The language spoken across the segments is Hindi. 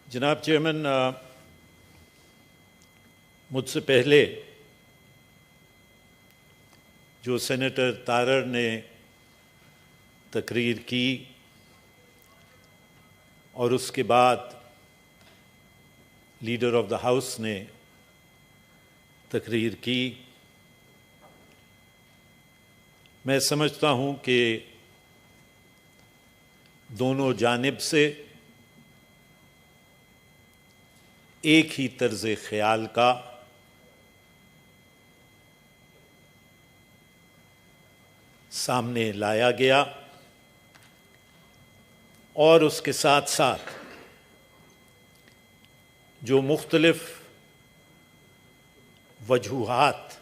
जनाब चेयरमैन, मुझसे पहले जो सेनेटर तारर ने तकरीर की और उसके बाद लीडर ऑफ द हाउस ने तकरीर की, मैं समझता हूं कि दोनों जानिब से एक ही तर्ज ख्याल का सामने लाया गया और उसके साथ साथ जो मुख्तलिफ वजूहात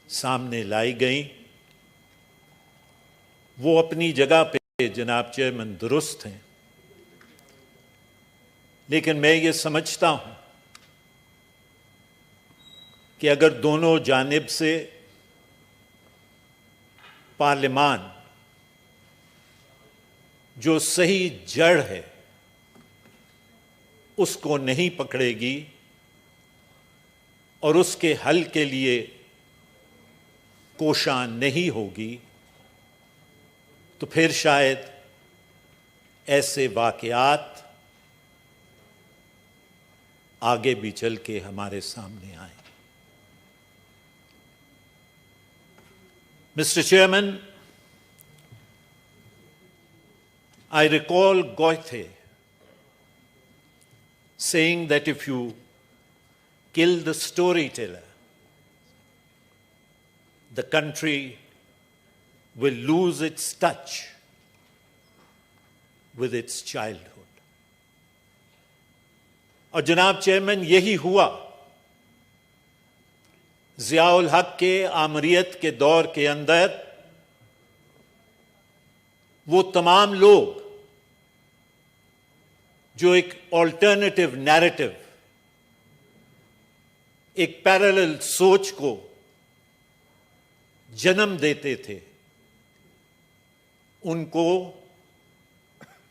सामने लाई गईं वो अपनी जगह पे जनाब चेयरमैन दुरुस्त हैं, लेकिन मैं ये समझता हूं कि अगर दोनों जानिब से पार्लियामान जो सही जड़ है उसको नहीं पकड़ेगी और उसके हल के लिए कोशां नहीं होगी, तो फिर शायद ऐसे वाक़यात आगे भी चल के हमारे सामने आए। Mr. Chairman, I recall Goethe saying that if you kill the storyteller, the country will lose its touch with its childhood. और जनाब चेयरमैन, यही हुआ ज़ियाउल हक के आमरीत के दौर के अंदर। वो तमाम लोग जो एक ऑल्टरनेटिव नैरेटिव, एक पैरेलल सोच को जन्म देते थे, उनको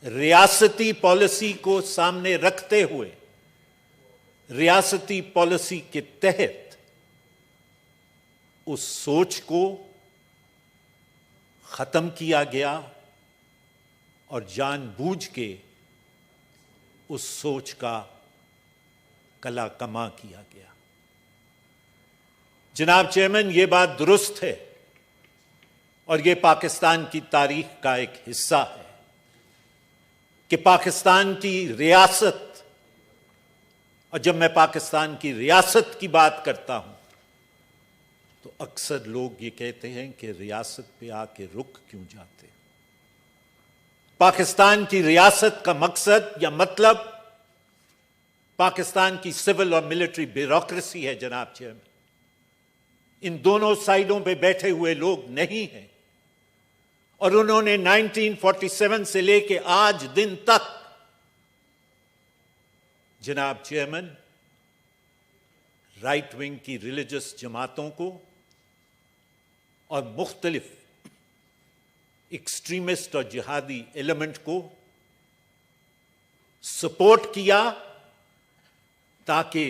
रियासती पॉलिसी को सामने रखते हुए रियासती पॉलिसी के तहत उस सोच को खत्म किया गया और जानबूझ के उस सोच का कला कमा किया गया। जनाब चेयरमैन, ये बात दुरुस्त है और ये पाकिस्तान की तारीख का एक हिस्सा है कि पाकिस्तान की रियासत, और जब मैं पाकिस्तान की रियासत की बात करता हूं तो अक्सर लोग ये कहते हैं कि रियासत पे आके रुक क्यों जाते। पाकिस्तान की रियासत का मकसद या मतलब पाकिस्तान की सिविल और मिलिट्री ब्यूरोक्रेसी है जनाब चेयरमैन। इन दोनों साइडों पे बैठे हुए लोग नहीं हैं और उन्होंने 1947 से लेके आज दिन तक जनाब चेयरमैन राइट विंग की रिलीजियस जमातों को और मुख्तलिफ एक्सट्रीमिस्ट और जिहादी एलिमेंट को सपोर्ट किया ताकि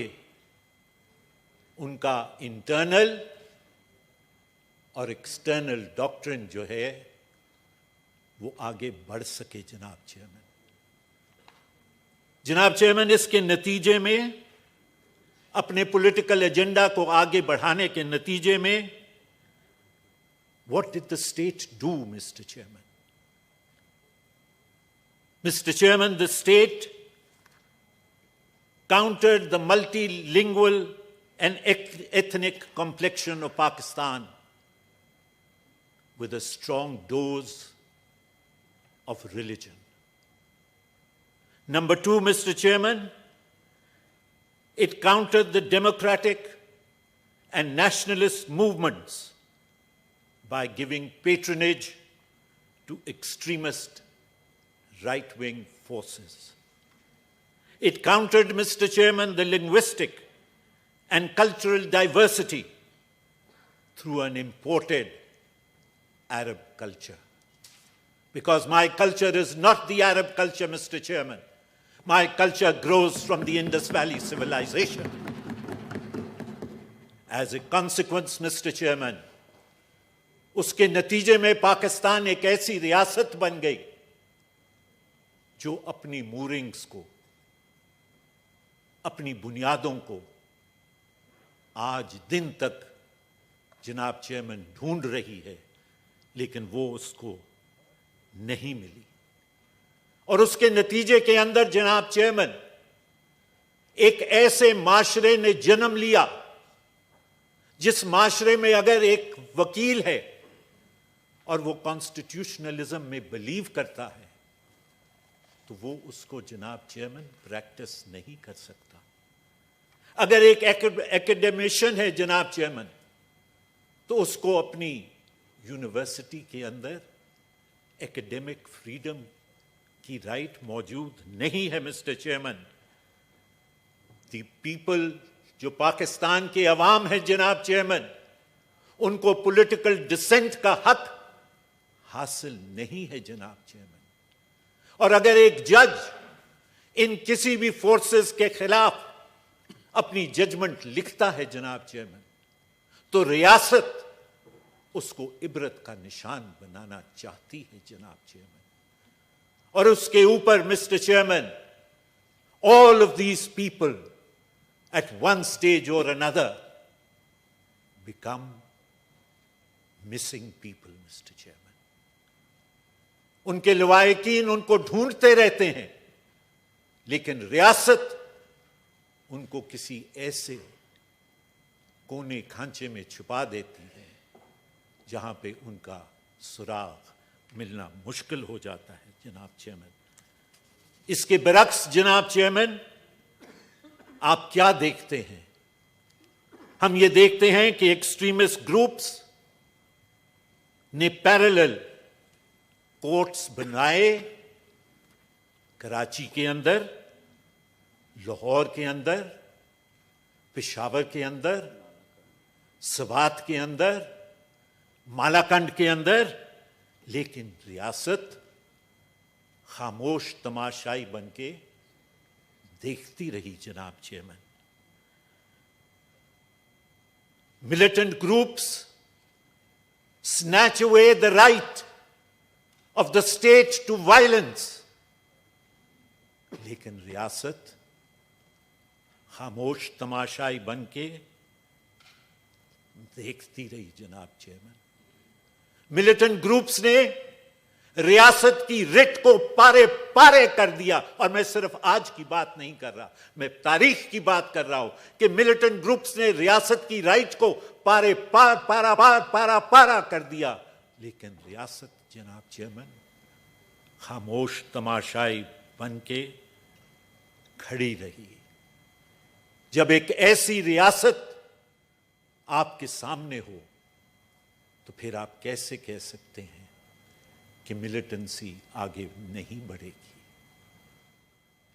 उनका इंटरनल और एक्सटर्नल डॉक्ट्रिन जो है वो आगे बढ़ सके। जनाब चेयरमैन, इसके नतीजे में, अपने पॉलिटिकल एजेंडा को आगे बढ़ाने के नतीजे में, what did the state do, Mr. Chairman? Mr. Chairman, the state countered the multilingual and ethnic complexion of Pakistan with a strong dose of religion. Number two, Mr. Chairman, it countered the democratic and nationalist movements by giving patronage to extremist right-wing forces. It countered, Mr. Chairman, the linguistic and cultural diversity through an imported Arab culture. Because my culture is not the Arab culture, Mr. Chairman. My culture grows from the Indus Valley civilization. As a consequence, Mr. Chairman, उसके नतीजे में पाकिस्तान एक ऐसी रियासत बन गई जो अपनी मूरिंग्स को, अपनी बुनियादों को आज दिन तक जनाब चेयरमैन ढूंढ रही है, लेकिन वो उसको नहीं मिली। और उसके नतीजे के अंदर जनाब चेयरमैन एक ऐसे माशरे ने जन्म लिया जिस माशरे में अगर एक वकील है और वो कॉन्स्टिट्यूशनलिज्म में बिलीव करता है तो वो उसको जनाब चेयरमैन प्रैक्टिस नहीं कर सकता। अगर एक एकेडमिशियन है जनाब चेयरमैन तो उसको अपनी यूनिवर्सिटी के अंदर एकेडमिक फ्रीडम की राइट मौजूद नहीं है। मिस्टर चेयरमैन, दी पीपल, जो पाकिस्तान के अवाम है जनाब चेयरमैन, उनको पॉलिटिकल डिसेंट का हक हासिल नहीं है जनाब चेयरमैन। और अगर एक जज इन किसी भी फोर्सेस के खिलाफ अपनी जजमेंट लिखता है जनाब चेयरमैन, तो रियासत उसको इबरत का निशान बनाना चाहती है जनाब चेयरमैन। और उसके ऊपर mister chairman, all of these people at one stage or another become missing people, Mr. Chairman. उनके लवाहिकीन उनको ढूंढते रहते हैं, लेकिन रियासत उनको किसी ऐसे कोने खांचे में छुपा देती है जहां पे उनका सुराग मिलना मुश्किल हो जाता है जनाब चेयरमैन। इसके बरक्स जनाब चेयरमैन, आप क्या देखते हैं? हम ये देखते हैं कि एक्सट्रीमिस्ट ग्रुप्स ने पैरेलल कोर्ट्स बनाए कराची के अंदर, लाहौर के अंदर, पेशावर के अंदर, सवात के अंदर, मालाकंड के अंदर, लेकिन रियासत खामोश तमाशाई बन के देखती रही जनाब chairman. Militant groups snatch away the right of the state to violence, लेकिन रियासत खामोश तमाशाई बन के देखती रही जनाब चेयरमैन। मिलिटेंट ग्रुप्स ने रियासत की रिट को पारे पारे कर दिया। और मैं सिर्फ आज की बात नहीं कर रहा, मैं तारीख की बात कर रहा हूं कि मिलिटेंट ग्रुप्स ने रियासत की राइट को पारे पारा कर दिया, लेकिन रियासत जनाब चेयरमैन खामोश तमाशाई बन के खड़ी रही। जब एक ऐसी रियासत आपके सामने हो तो फिर आप कैसे कह सकते हैं कि मिलिटेंसी आगे नहीं बढ़ेगी?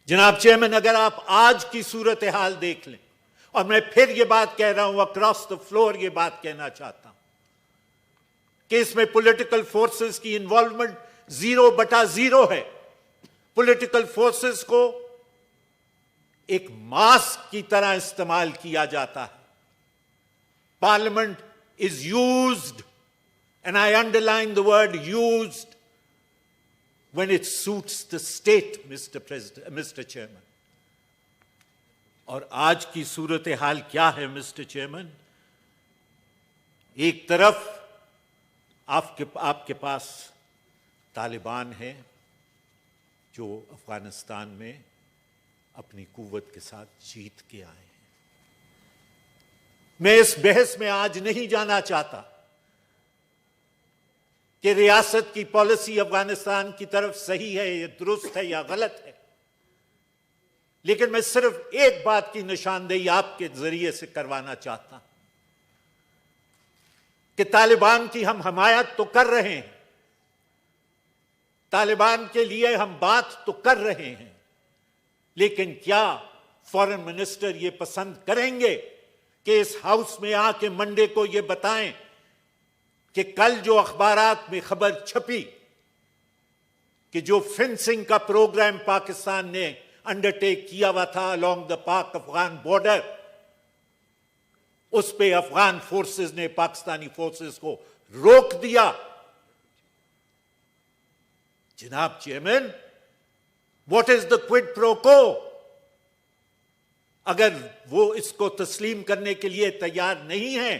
जनाब चेयरमैन, अगर आप आज की सूरत हाल देख लें, और मैं फिर ये बात कह रहा हूं, अक्रॉस द फ्लोर ये बात कहना चाहता हूं कि इसमें पॉलिटिकल फोर्सेस की इन्वॉल्वमेंट 0/0 है। पॉलिटिकल फोर्सेस को एक मास्क की तरह इस्तेमाल किया जाता है। Parliament is used, and I underline the word used, when it suits the state, Mr. Chairman. और आज की सूरत हाल क्या है मिस्टर चेयरमैन? एक तरफ आपके पास तालिबान है जो अफगानिस्तान में अपनी कुव्वत के साथ जीत के आए हैं। मैं इस बहस में आज नहीं जाना चाहता कि रियासत की पॉलिसी अफगानिस्तान की तरफ सही है या दुरुस्त है या गलत है, लेकिन मैं सिर्फ एक बात की निशानदेही आपके जरिए से करवाना चाहता हूं कि तालिबान की हम हमायत तो कर रहे हैं, तालिबान के लिए हम बात तो कर रहे हैं, लेकिन क्या फॉरेन मिनिस्टर ये पसंद करेंगे कि इस हाउस में आके मंडे को ये बताएं कि कल जो अखबारात में खबर छपी कि जो फेंसिंग का प्रोग्राम पाकिस्तान ने अंडरटेक किया हुआ था अलोंग द पाक अफगान बॉर्डर, उस पे अफगान फोर्सेस ने पाकिस्तानी फोर्सेस को रोक दिया। जनाब chairman, what is the quid pro को? अगर वो इसको तस्लीम करने के लिए तैयार नहीं है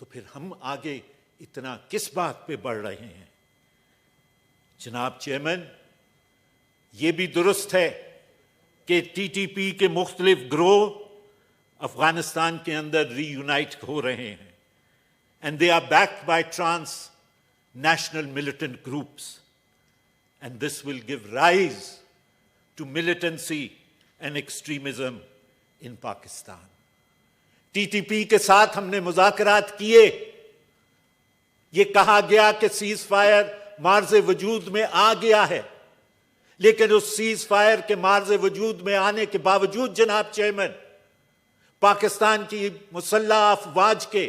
तो फिर हम आगे इतना किस बात पे बढ़ रहे हैं? जनाब चेयरमैन, ये भी दुरुस्त है कि टीटीपी के मुख्तलिफ ग्रोह अफगानिस्तान के अंदर रीयूनाइट हो रहे हैं, and they are backed by trans national militant groups, and this will give rise to militancy and extremism in Pakistan. TTP के साथ हमने मुज़ाकरात किए, ये कहा गया कि सीज फायर मार्ज़े वजूद में आ गया है, लेकिन उस सीज फायर के मार्ज़े वजूद में आने के बावजूद जनाब चेयरमैन, पाकिस्तान की मुसल्लह अफवाज के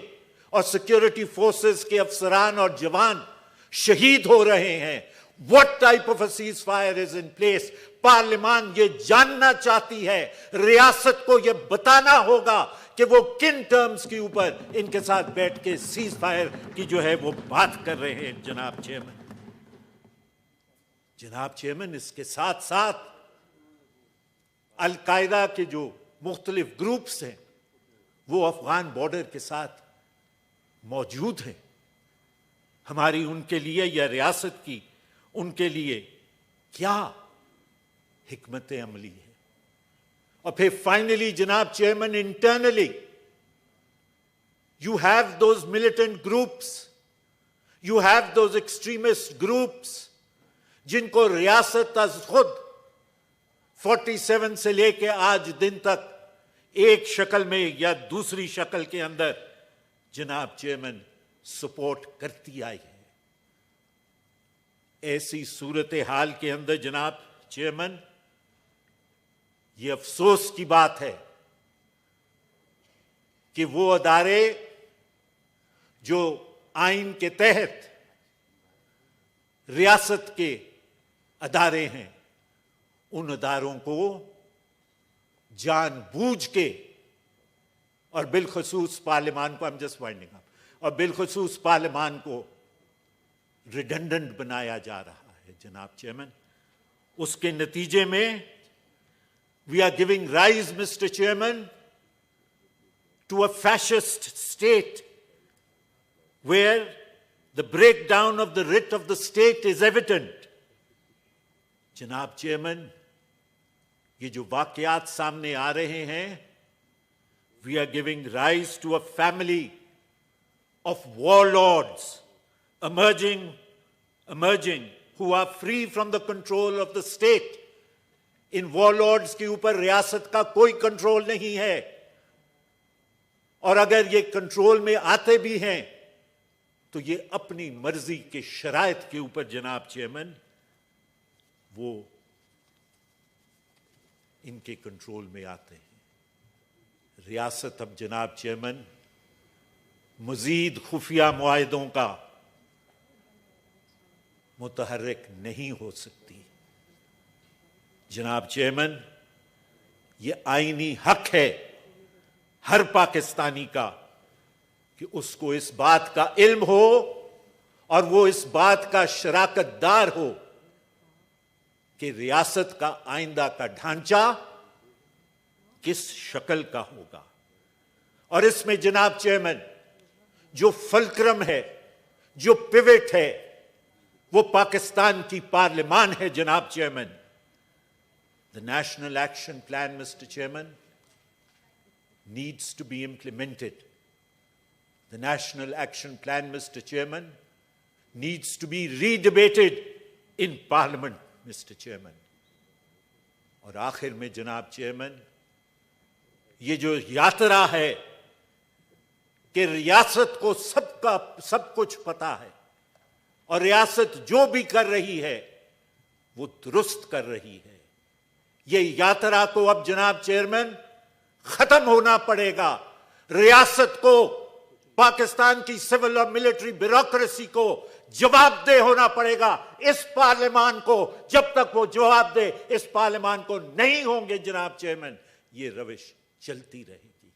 और सिक्योरिटी फोर्सेस के अफसरान और जवान शहीद हो रहे हैं। What type of a ceasefire is in place? पार्लियामान ये जानना चाहती है, रियासत को ये बताना होगा कि वो किन टर्म्स के ऊपर इनके साथ बैठ के सीज फायर की जो है वो बात कर रहे हैं। जनाब चेयरमैन, इसके साथ साथ अल-कायदा के जो मुख्तलिफ ग्रुप्स हैं वो अफगान बॉर्डर के साथ मौजूद हैं। हमारी उनके लिए या रियासत की उनके लिए क्या हिकमत अमली है? और फिर फाइनली जनाब chairman, internally you have those militant groups, you have those extremist groups जिनको रियासत अज खुद 47 से लेके आज दिन तक एक शक्ल में या दूसरी शक्ल के अंदर जनाब चेयरमैन सपोर्ट करती आई है। ऐसी सूरत हाल के अंदर जनाब चेयरमैन, ये अफसोस की बात है कि वो अदारे जो आइन के तहत रियासत के अदारे हैं, उन अदारों को जानबूझ के और बिलखसूस पार्लियामान को, और बिलखसूस पार्लियामान को रिडंडेंट बनाया जा रहा है। जनाब चेयरमैन, उसके नतीजे में we are giving rise, mister chairman, to a fascist state where the breakdown of the writ of the state is evident. जनाब चेयरमैन, ये जो वाकयात सामने आ रहे हैं, we are giving rise to a family of warlords emerging who are free from the control of the state. In warlords के ऊपर रियासत का कोई कंट्रोल नहीं है, और अगर ये कंट्रोल में आते भी हैं तो ये अपनी मर्जी के शराइत के ऊपर जनाब चेयरमैन वो इनके कंट्रोल में आते हैं। रियासत अब जनाब चेयरमैन मजीद खुफिया मुआहिदों का मुतहर्रिक नहीं हो सकती। जनाब चेयरमैन, ये आईनी हक है हर पाकिस्तानी का कि उसको इस बात का इल्म हो और वो इस बात का शराकतदार हो कि रियासत का आइंदा का ढांचा किस शक्ल का होगा। और इसमें जनाब चेयरमैन जो फलक्रम है, जो पिवट है, वो पाकिस्तान की पार्लियामान है। जनाब chairman, the national action plan, mister chairman, needs to be implemented. The National Action Plan, Mr. Chairman, needs to be redebated in Parliament, Mr. Chairman. और आखिर में जनाब चेयरमैन, ये जो यात्रा है कि रियासत को सब कुछ पता है और रियासत जो भी कर रही है वो दुरुस्त कर रही है, ये यात्रा को अब जनाब चेयरमैन खत्म होना पड़ेगा। रियासत को, पाकिस्तान की सिविल और मिलिट्री ब्यूरोक्रेसी को जवाबदेह होना पड़ेगा इस पार्लियामान को। जब तक वो जवाबदेह इस पार्लियामान को नहीं होंगे जनाब चेयरमैन, ये रविश चलती रहेगी।